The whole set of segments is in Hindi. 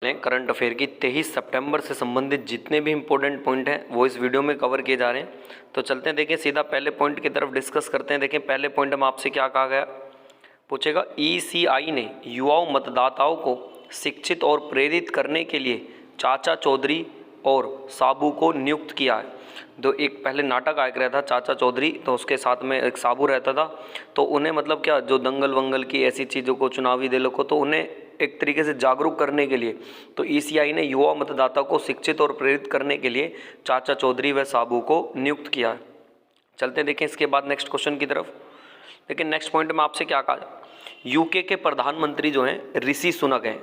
करंट अफेयर की 23 सितंबर से संबंधित जितने भी इंपॉर्टेंट पॉइंट हैं वो इस वीडियो में कवर किए जा रहे हैं। तो चलते हैं, देखें सीधा पहले पॉइंट की तरफ डिस्कस करते हैं। देखें पहले पॉइंट में आपसे क्या कहा गया, पूछेगा ईसीआई ने युवाओं मतदाताओं को शिक्षित और प्रेरित करने के लिए चाचा चौधरी और साबू को नियुक्त किया है। तो एक पहले नाटक आया रहा था चाचा चौधरी, तो उसके साथ में एक साबू रहता था। तो उन्हें मतलब क्या, जो दंगल वंगल की ऐसी चीज़ों को, चुनावी दलों को, तो उन्हें एक तरीके से जागरूक करने के लिए तो ईसीआई ने युवा मतदाता को शिक्षित और प्रेरित करने के लिए चाचा चौधरी व साबू को नियुक्त किया है। चलते देखें इसके बाद नेक्स्ट क्वेश्चन की तरफ। लेकिन नेक्स्ट पॉइंट में आपसे क्या कहा, यूके के प्रधानमंत्री जो हैं ऋषि सुनक हैं,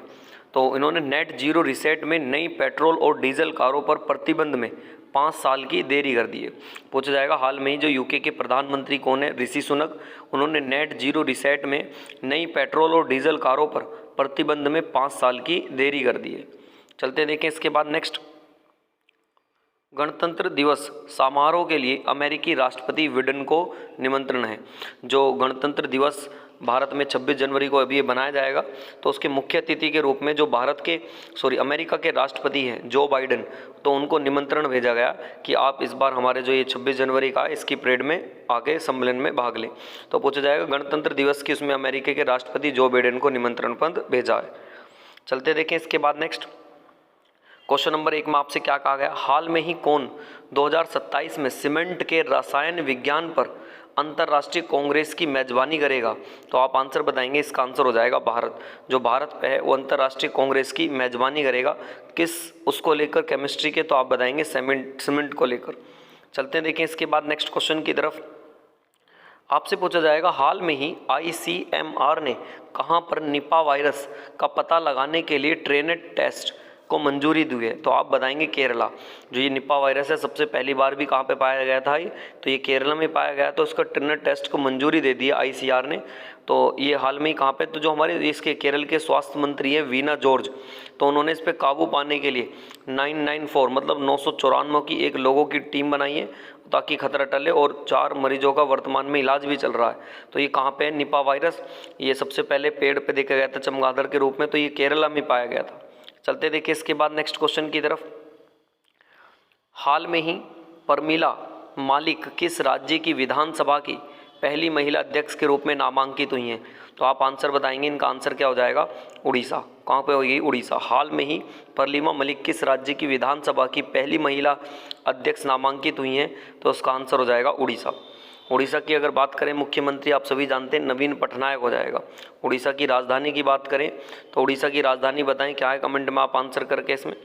तो इन्होंने नेट जीरो रिसेट में नई पेट्रोल और डीजल कारों पर प्रतिबंध में 5 साल की देरी कर दी है। पूछा जाएगा हाल में ही जो यूके के प्रधानमंत्री कौन है, ऋषि सुनक, उन्होंने नेट जीरो रिसेट में नई पेट्रोल और डीजल कारों पर प्रतिबंध में 5 साल की देरी कर दी है। चलते देखें इसके बाद नेक्स्ट, गणतंत्र दिवस समारोह के लिए अमेरिकी राष्ट्रपति बिडेन को निमंत्रण है। जो गणतंत्र दिवस भारत में 26 जनवरी को अभी ये बनाया जाएगा, तो उसके मुख्य अतिथि के रूप में जो अमेरिका के राष्ट्रपति हैं जो बाइडेन, तो उनको निमंत्रण भेजा गया कि आप इस बार हमारे जो ये 26 जनवरी का इसकी परेड में आके सम्मेलन में भाग लें। तो पूछा जाएगा गणतंत्र दिवस की उसमें अमेरिका के राष्ट्रपति जो बाइडेन को निमंत्रण पत्र भेजा है। चलते देखें इसके बाद नेक्स्ट, क्वेश्चन नंबर 1 में आपसे क्या कहा गया, हाल में ही कौन 2027 में सीमेंट के रसायन विज्ञान पर अंतर्राष्ट्रीय कांग्रेस की मेजबानी करेगा। तो आप आंसर बताएंगे, इसका आंसर हो जाएगा भारत। जो भारत पे है वो अंतर्राष्ट्रीय कांग्रेस की मेजबानी करेगा। किस उसको लेकर, केमिस्ट्री के, तो आप बताएंगे सीमेंट को लेकर। चलते हैं देखें इसके बाद नेक्स्ट क्वेश्चन की तरफ। आपसे पूछा जाएगा हाल में ही ICMR ने कहां पर निपा वायरस का पता लगाने के लिए ट्रेनेट टेस्ट को मंजूरी दी है। तो आप बताएंगे केरला। जो ये निपा वायरस है सबसे पहली बार भी कहाँ पे पाया गया था, तो ये केरला में पाया गया। तो उसका ट्रेनेट टेस्ट को मंजूरी दे दी है ICR ने। तो ये हाल में ही कहाँ पे, तो जो हमारे इसके केरल के स्वास्थ्य मंत्री हैं वीना जॉर्ज, तो उन्होंने इस पर काबू पाने के लिए 994 मतलब 994 की एक लोगों की टीम बनाई है ताकि खतरा टले, और 4 मरीजों का वर्तमान में इलाज भी चल रहा है। तो ये कहाँ पे है निपा वायरस, ये सबसे पहले पेड़ पे देखा गया था चमगादड़ के रूप में, तो ये केरला में पाया गया था। चलते देखिए इसके बाद नेक्स्ट क्वेश्चन की तरफ। हाल में ही परमिला मालिक किस राज्य की विधानसभा की पहली महिला अध्यक्ष के रूप में नामांकित हुई हैं। तो आप आंसर बताएंगे, इनका आंसर क्या हो जाएगा, उड़ीसा। कहाँ पे होगी, उड़ीसा। हाल में ही परलीमा मलिक किस राज्य की विधानसभा की पहली महिला अध्यक्ष नामांकित हुई हैं, तो उसका आंसर हो जाएगा उड़ीसा। उड़ीसा की अगर बात करें, मुख्यमंत्री आप सभी जानते हैं नवीन पटनायक हो जाएगा। उड़ीसा की राजधानी की बात करें तो उड़ीसा की राजधानी बताएं क्या है, कमेंट में आप आंसर करके इसमें।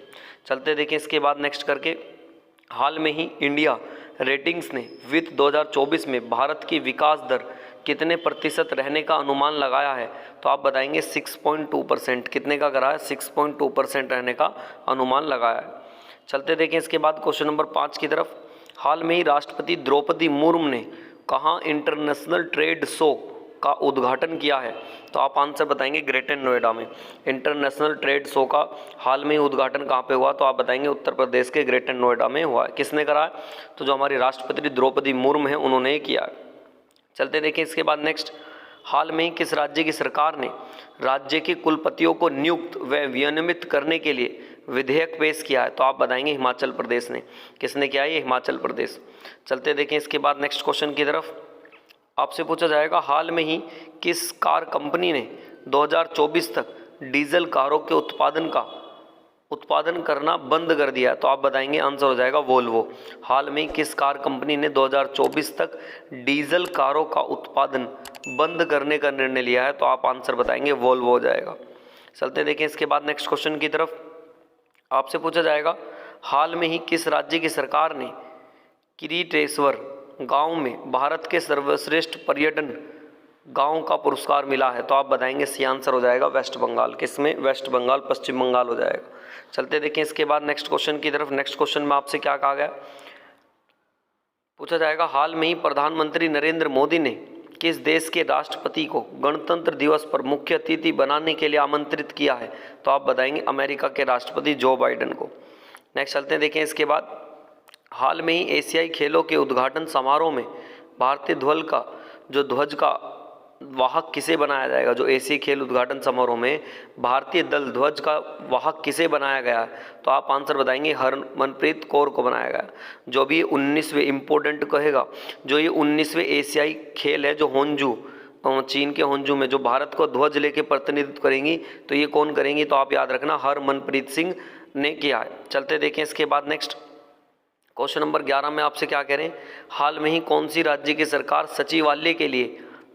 चलते देखें इसके बाद नेक्स्ट करके, हाल में ही इंडिया रेटिंग्स ने वित्त 2024 में भारत की विकास दर कितने प्रतिशत रहने का अनुमान लगाया है। तो आप बताएंगे 6.2%। कितने का करा है, 6.2% रहने का अनुमान लगाया है। चलते देखें इसके बाद क्वेश्चन नंबर 5 की तरफ। हाल में ही राष्ट्रपति द्रौपदी मुर्मू ने कहाँ इंटरनेशनल ट्रेड शो का उद्घाटन किया है। तो आप आंसर बताएंगे ग्रेटर नोएडा में। इंटरनेशनल ट्रेड शो का हाल में ही उद्घाटन कहाँ पे हुआ, तो आप बताएंगे उत्तर प्रदेश के ग्रेटर नोएडा में हुआ है। किसने करा है, तो जो हमारी राष्ट्रपति द्रौपदी मुर्मू है उन्होंने किया है। चलते देखें इसके बाद नेक्स्ट, हाल में ही किस राज्य की सरकार ने राज्य के कुलपतियों को नियुक्त व विनियमित करने के लिए विधेयक पेश किया है। तो आप बताएंगे हिमाचल प्रदेश ने। किसने किया है, ये हिमाचल प्रदेश। चलते देखें इसके बाद नेक्स्ट क्वेश्चन की तरफ। आपसे पूछा जाएगा हाल में ही किस कार कंपनी ने 2024 तक डीजल कारों के उत्पादन करना बंद कर दिया। तो आप बताएंगे, आंसर हो जाएगा वोल्वो। हाल में किस कार कंपनी ने 2024 तक डीजल कारों का उत्पादन बंद करने का निर्णय लिया है। तो आप आंसर बताएंगे वोल्वो हो जाएगा। चलते देखें इसके बाद नेक्स्ट क्वेश्चन की तरफ। आपसे पूछा जाएगा हाल में ही किस राज्य की सरकार ने किरीटेश्वर गांव में भारत के सर्वश्रेष्ठ पर्यटन गांव का पुरस्कार मिला है। तो आप बताएंगे, सी आंसर हो जाएगा वेस्ट बंगाल। किसमें, वेस्ट बंगाल, पश्चिम बंगाल हो जाएगा। चलते देखें इसके बाद नेक्स्ट क्वेश्चन की तरफ। नेक्स्ट क्वेश्चन में आपसे क्या कहा गया, पूछा जाएगा हाल में ही प्रधानमंत्री नरेंद्र मोदी ने किस देश के राष्ट्रपति को गणतंत्र दिवस पर मुख्य अतिथि बनाने के लिए आमंत्रित किया है। तो आप बताएंगे अमेरिका के राष्ट्रपति जो बाइडेन को। नेक्स्ट चलते हैं देखें इसके बाद, हाल में ही एशियाई खेलों के उद्घाटन समारोह में भारतीय ध्वज का वाहक किसे बनाया जाएगा? जो एशियाई खेल उद्घाटन समारोह में भारतीय दल ध्वज का वाहक किसे बनाया गया? तो आप आंसर बताएंगे हरमनप्रीत कौर को बनाया गया। जो भी 19वें इम्पोर्टेंट कहेगा, जो ये 19वें एशियाई खेल है जो होंजू, चीन के होंजू में जो भारत को ध्वज लेके प्रतिनिधित्व करेंगी, तो ये कौन करेंगी? तो आप याद रखना हरमनप्रीत सिंह ने किया है। चलते देखें इसके बाद नेक्स्ट क्वेश्चन नंबर 11 में आपसे क्या कह रहे हैं, हाल में ही कौन सी राज्य की सरकार सचिवालय के लिए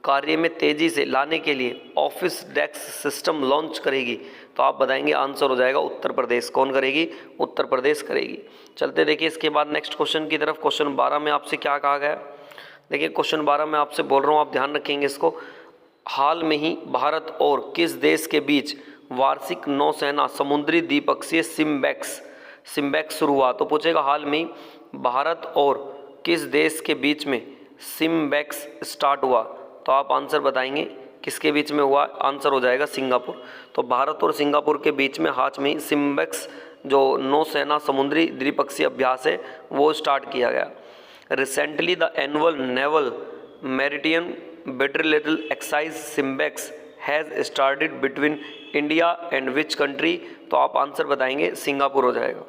कार्य में तेजी से लाने के लिए ऑफिस डेस्क सिस्टम लॉन्च करेगी? तो आप बताएंगे आंसर हो जाएगा उत्तर प्रदेश। कौन करेगी? उत्तर प्रदेश करेगी। चलते देखिए इसके बाद नेक्स्ट क्वेश्चन की तरफ। क्वेश्चन 12 में आपसे क्या कहा गया? देखिए क्वेश्चन 12 में आपसे बोल रहा हूँ, आप ध्यान रखेंगे इसको। हाल में ही भारत और किस देश के बीच वार्षिक नौसेना समुद्री द्विपक्षीय सिम्बैक्स शुरू हुआ? तो पूछेगा हाल में ही भारत और किस देश के बीच में सिम्बैक्स स्टार्ट हुआ? तो आप आंसर बताएंगे किसके बीच में हुआ? आंसर हो जाएगा सिंगापुर। तो भारत और सिंगापुर के बीच में हाल में ही सिम्बैक्स जो नौसेना समुद्री द्विपक्षीय अभ्यास है वो स्टार्ट किया गया। Recently the annual naval maritime बिlateral exercise SIMBEX has started between India and which country? तो आप आंसर बताएंगे सिंगापुर हो जाएगा।